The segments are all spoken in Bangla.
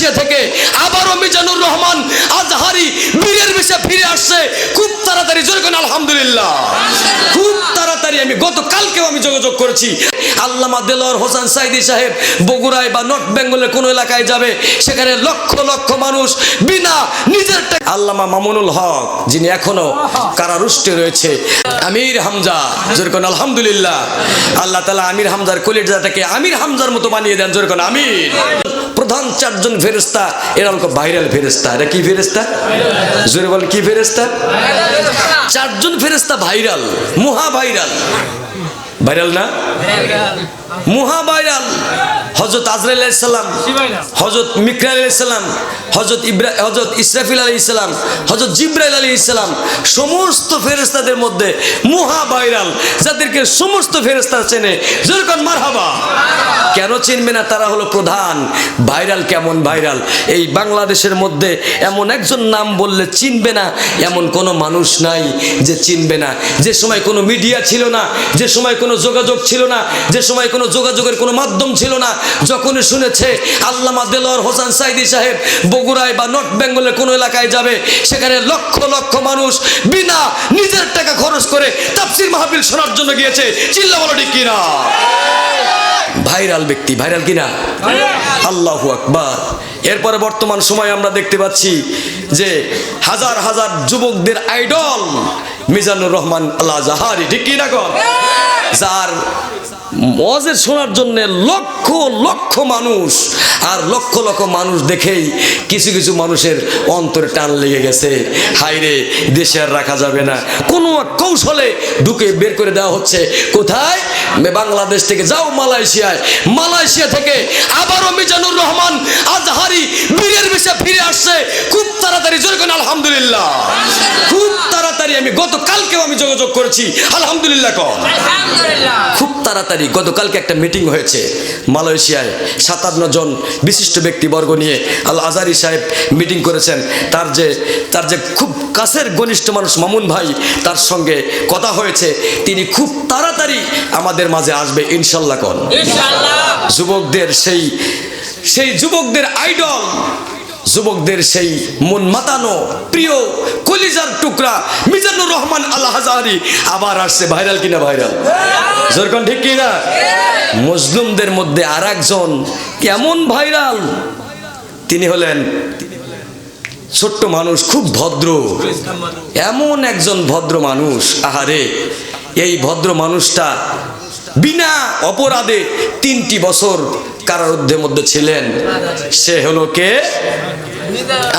মালয়েশিয়া থেকে আবারও মিজানুর রহমান আজহারি বীরের বেশে ফিরে আসছে খুব তাড়াতাড়ি। জোরে কোন আলহামদুলিল্লাহ। খুব তাড়াতাড়ি আমি গতকালকেও আমি যোগাযোগ করেছি। আল্লামা দেলোয়ার হোসেন সাইদি সাহেব বগুড়ায় বা নর্থ বেঙ্গলের কোন এলাকায় যাবে, সেখানে লক্ষ লক্ষ মানুষ বিনা নিজের আল্লামা মামুনুল হক যিনি এখনো কারারুষ্টে রয়েছে, আমির হামজা, জোরে কোন আলহামদুলিল্লাহ। আল্লাহ তাআলা আমির হামজার কলিজাটাকে আমির হামজার মতো বানিয়ে দেন, জোরে কোন আমির। প্রধান চারজন ফেরেশতা, এরা হলো ভাইরাল ফেরেশতা। এরা কি ফেরেশতা? জোরে বল কি ফেরেশতা? চারজন ফেরেশতা ভাইরাল, মহা ভাইরাল। ভাইরাল না? মহা ভাইরাল। হযরত আজরাইল আলাইহিস সালাম, হযরত মিকাইল আলাইহিস সালাম, হযরত ইসরাফিল আলাইহিস সালাম, হযরত জিবরাইল আলাইহিস সালাম, সমস্ত ফেরেশতাদের মধ্যে মহা ভাইরাল, যাদেরকে সমস্ত ফেরেশতা চেনে। জোরে কোন মারহাবা। কেন চিনবে না? তারা হলো প্রধান ভাইরাল। কেমন ভাইরাল? এই বাংলাদেশের মধ্যে এমন একজন নাম বললে চিনবে না এমন কোনো মানুষ নাই যে চিনবে না। যে সময় কোনো মিডিয়া ছিল না, যে সময় কোনো যোগাযোগ ছিল না, যে সময় কোনো যোগাযোগের কোনো মাধ্যম ছিল না, যখনই শুনেছে আল্লামা দেলোয়ার হোসেন সাইদি সাহেব বগুড়ায় বা নর্থ বেঙ্গলের কোনো এলাকায় যাবে, সেখানে লক্ষ লক্ষ মানুষ বিনা নিজের টাকা খরচ করে তাফসীর মাহফিল শোনার জন্য গিয়েছে। চিল্লা বলো ঠিক কিনা? ভাইরাল ব্যক্তি, ভাইরাল কিনা? আল্লাহু আকবার। এরপরে বর্তমান সময়ে আমরা দেখতে পাচ্ছি যে হাজার হাজার যুবকদের আইডল মিজানুর রহমান আল আজহারি, ঠিক কিনা কর? যার মজে শোনার জন্য লক্ষ লক্ষ মানুষ, আর লক্ষ লক্ষ মানুষ দেখেই কিছু কিছু মানুষের অন্তরে টান লেগে গেছে। হাইরে, দেশে আর রাখা যাবে না, কোনো কৌশলে ঢুকে বের করে দেওয়া হচ্ছে। কোথায়? বাংলাদেশ থেকে যাও মালয়েশিয়ায়, মালয়েশিয়া থেকে আবারও মিজানুর রহমান আজহারি বীরের বেশে ফিরে আসছে খুব তাড়াতাড়ি। জোরে কোন আলহামদুলিল্লাহ। খুব তাড়াতাড়ি আমি গতকালকেও আমি যোগাযোগ করেছি। আলহামদুলিল্লাহ কর। খুব তাড়াতাড়ি গতকালকে একটা মিটিং হয়েছে মালয়েশিয়ায়, 57 জন বিশিষ্ট ব্যক্তিবর্গ নিয়ে আল আজহারি সাহেব মিটিং করেছেন। তার যে খুব কাছের ঘনিষ্ঠ মানুষ মামুন ভাই, তার সঙ্গে কথা হয়েছে, তিনি খুব তাড়াতাড়ি আমাদের মাঝে আসবে ইনশাল্লাহ। কোন যুবকদের সেই যুবকদের আইডল, যুবকদের সেই মন মাতানো প্রিয় কলিজার টুকরা মিজানুর রহমান আল আজহারি আবার আসছে। ভাইরাল কিনা? ভাইরাল। জোরকন ঠিক কিনা? মুসলিমদের মধ্যে আর একজন কেমন ভাইরাল, তিনি হলেন ছোট্ট মানুষ, খুব ভদ্র, এমন একজন ভদ্র মানুষ। আহারে, এই ভদ্র মানুষটা বিনা অপরাধে 3টি বছর কারারুদ্ধের মধ্যে ছিলেন। সে হলো কে?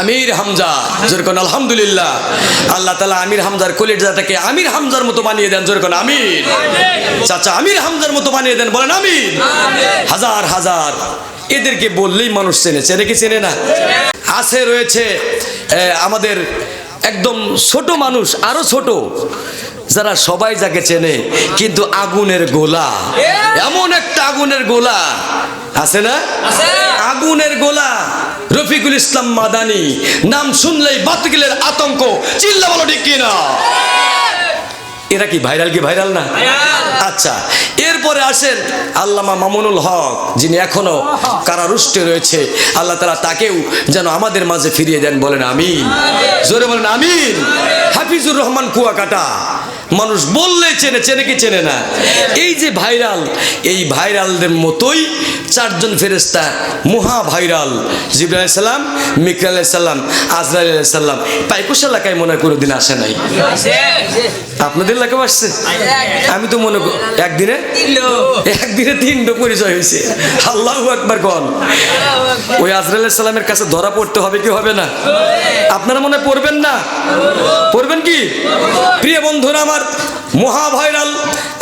আমির হামজা। জোরে কোন আলহামদুলিল্লাহ। আল্লাহ তাআলা আমির হামজার কলিজাটাকে আমির হামজার মতো বানিয়ে দেন। জোরে কোন আমির। চাচা আমির হামজার মতো বানিয়ে দেন, বলেন আমির। হাজার হাজার এদেরকে বললেই মানুষ চেনে। চেনে কি চেনে না? আছে রয়েছে আমাদের একদম ছোট মানুষ, আরো ছোট, যারা সবাই যাকে চেনে, কিন্তু আগুনের গোলা, এমন একটা আগুনের গোলা আছে না? আগুনের গোলা রফিকুল ইসলাম মাদানী, নাম শুনলেই বাতিলের আতঙ্ক। চিল্লা বলো ঠিক কিনা? এরা কি ভাইরাল? কি ভাইরাল না? আচ্ছা, এরপরে আসেন আল্লামা মামুনুল হক, যিনি এখনো কারারুষ্টে রয়েছে। আল্লাহ তাআলা তাকেও যেন আমাদের মাঝে ফিরিয়ে দেন, বলেন আমিন। জোরে বলেন আমিন। হাফিজুর রহমান কুয়াকাটা, মানুষ বললে চেনে। চেনে কি চেনে না? এই যে ভাইরাল, এই ভাইরালদের মতোই 4জন ফেরেশতা মহা ভাইরাল, জিবরাইল আলাইহিস সালাম, মিকাইল আলাইহিস সালাম, আজরাইল আলাইহিস সালাম। পাইকুশ এলাকায় মনে হয় কোনোদিন আসে নাই। আপনাদের এলাকায় আসছে? আমি তো মনে করি একদিনে 3টো পরিচয় হয়েছে। আল্লাহু আকবার কোন। ওই আজরাইল আলাইহিস সালামের কাছে ধরা পড়তে হবে কি হবে না? আপনারা মনে পড়বেন না? পড়বেন কি? প্রিয় বন্ধুরা আমার, মহা ভাইরাল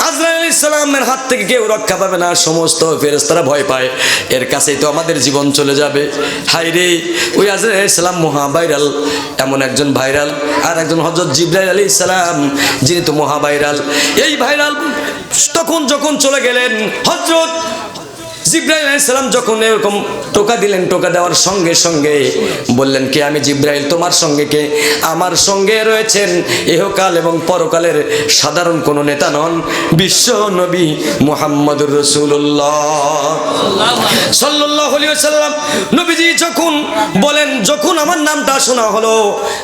আজরাইল আলাইহিস সালামের হাত থেকে কেউ রক্ষা পাবে না, সমস্ত ফেরেশতারা ভয় পায়, এর কাছেই তো আমাদের জীবন চলে যাবে। হায় রে, ওই আজরাইল আলাইহিস সালাম মহা ভাইরাল, এমন একজন ভাইরাল। আর একজন হযরত জিবরাইল আলাইহিস সালাম, যিনি তো মহা ভাইরাল। এই ভাইরাল তখন যখন চলে গেলেন হযরত জিবরাইল আলাইহিস সালাম যখন এরকম টোকা দিলেন, টোকা দেওয়ার সঙ্গে সঙ্গে বললেন, কে? আমি জিবরাইল। তোমার সঙ্গে কে? আমার সঙ্গে রয়েছেন ইহকাল এবং পরকালের সাধারণ কোনো নেতা নন, বিশ্ব নবী মুহাম্মদুর রাসূলুল্লাহ সাল্লাল্লাহু আলাইহি ওয়াসাল্লাম। নবীজি যখন বলেন, যখন আমার নামটা শোনা হলো,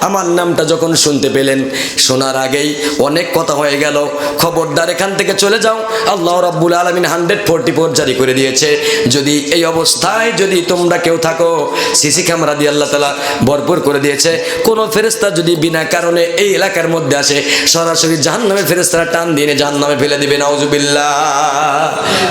আমার নামটা যখন শুনতে পেলেন, শোনার আগেই অনেক কথা হয়ে গেল। খবরদার এখান থেকে চলে যাও, আল্লাহ রাব্বুল আলামিন 144 জারি করে দিয়েছে। যদি এই অবস্থায় যদি তোমরা কেউ থাকো, সিসি ক্যামেরা দিয়ে আল্লাহ তাআলা ভরপুর করে দিয়েছে। কোন ফেরেশতা যদি বিনা কারণে এই এলাকার মধ্যে আসে, সরাসরি জাহান্নামে ফেরেশতারা টান দিয়ে জাহান্নামে ফেলে দিবে। নাউজুবিল্লাহ।